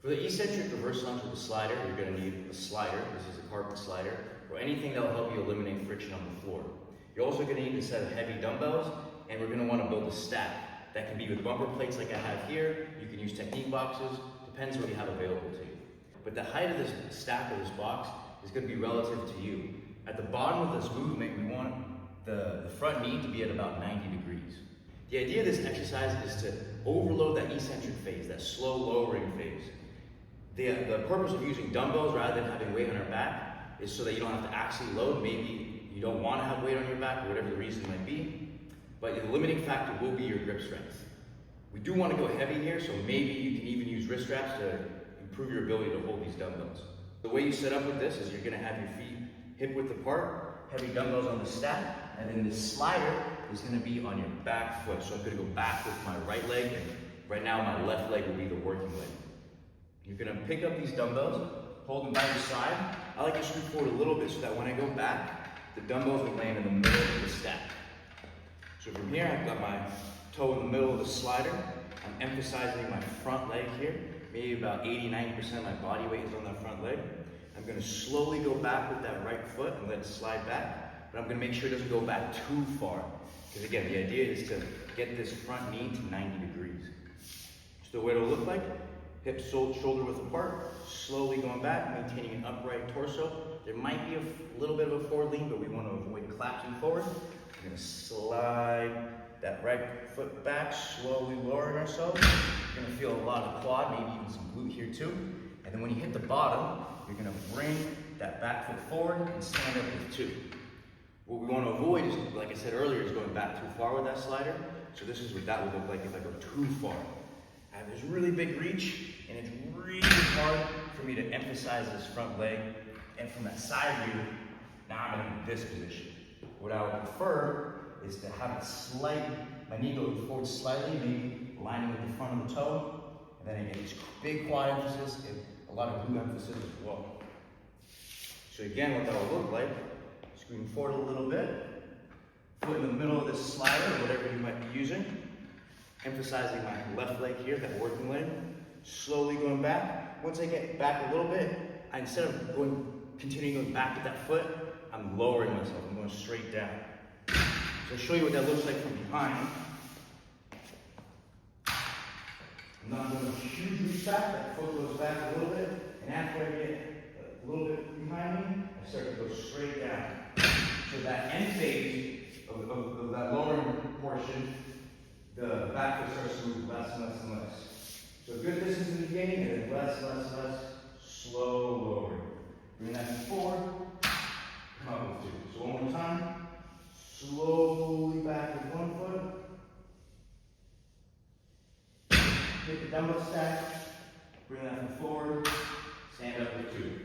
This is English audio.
For the eccentric reverse lunge with the slider, you're going to need a slider. This is a carpet slider, or anything that will help you eliminate friction on the floor. You're also going to need a set of heavy dumbbells, and we're going to want to build a stack. That can be with bumper plates like I have here. You can use technique boxes, depends what you have available to you. But the height of this stack of this box is going to be relative to you. At the bottom of this movement, we want the front knee to be at about 90 degrees. The idea of this exercise is to overload that eccentric phase, that slow lowering phase. The purpose of using dumbbells rather than having weight on our back is so that you don't have to actually load. Maybe you don't want to have weight on your back, or whatever the reason might be, but the limiting factor will be your grip strength. We do want to go heavy here, so maybe you can even use wrist straps to improve your ability to hold these dumbbells. The way you set up with this is you're going to have your feet hip width apart, heavy dumbbells on the stack, and then this slider is going to be on your back foot. So I'm going to go back with my right leg, and right now my left leg will be the working leg. You're going to pick up these dumbbells, hold them by your side. I like to scoot forward a little bit so that when I go back, the dumbbells will land in the middle of the stack. So from here, I've got my toe in the middle of the slider. I'm emphasizing my front leg here. Maybe about 80–90% of my body weight is on that front leg. I'm going to slowly go back with that right foot and let it slide back, but I'm going to make sure it doesn't go back too far. Because again, the idea is to get this front knee to 90 degrees. So the way it'll look like, hips shoulder width apart, slowly going back, maintaining an upright torso. There might be a little bit of a forward lean, but we want to avoid collapsing forward. We're going to slide that right foot back, slowly lowering ourselves. You're going to feel a lot of quad, maybe even some glute here too. And then when you hit the bottom, you're going to bring that back foot forward and stand up with two. What we want to avoid is, like I said earlier, is going back too far with that slider. So this is what that would look like if I go too far. I have this really big reach, and it's really hard for me to emphasize this front leg. And from that side view, now I'm in this position. What I would prefer is to have it my knee go forward slightly, maybe aligning with the front of the toe. And then again, it's big quad emphasis and a lot of glute emphasis as well. So again, what that will look like, scooting forward a little bit, foot in the middle of this slider, whatever you might be using, emphasizing my left leg here, that working leg, slowly going back. Once I get back a little bit, instead of continuing going back with that foot, I'm lowering myself, I'm going straight down. So I'll show you what that looks like from behind. I'm not going to hugely back, that foot goes back a little bit, and after I get a little bit behind me, I start to go straight down. So that end phase of that lowering portion, the back foot starts to move less and less and less. So a good distance in the beginning, and then less, slow lowering. Bring that forward, come up with two. So one more time, slowly back with one foot, hit the dumbbell stack, bring that forward, stand up with two.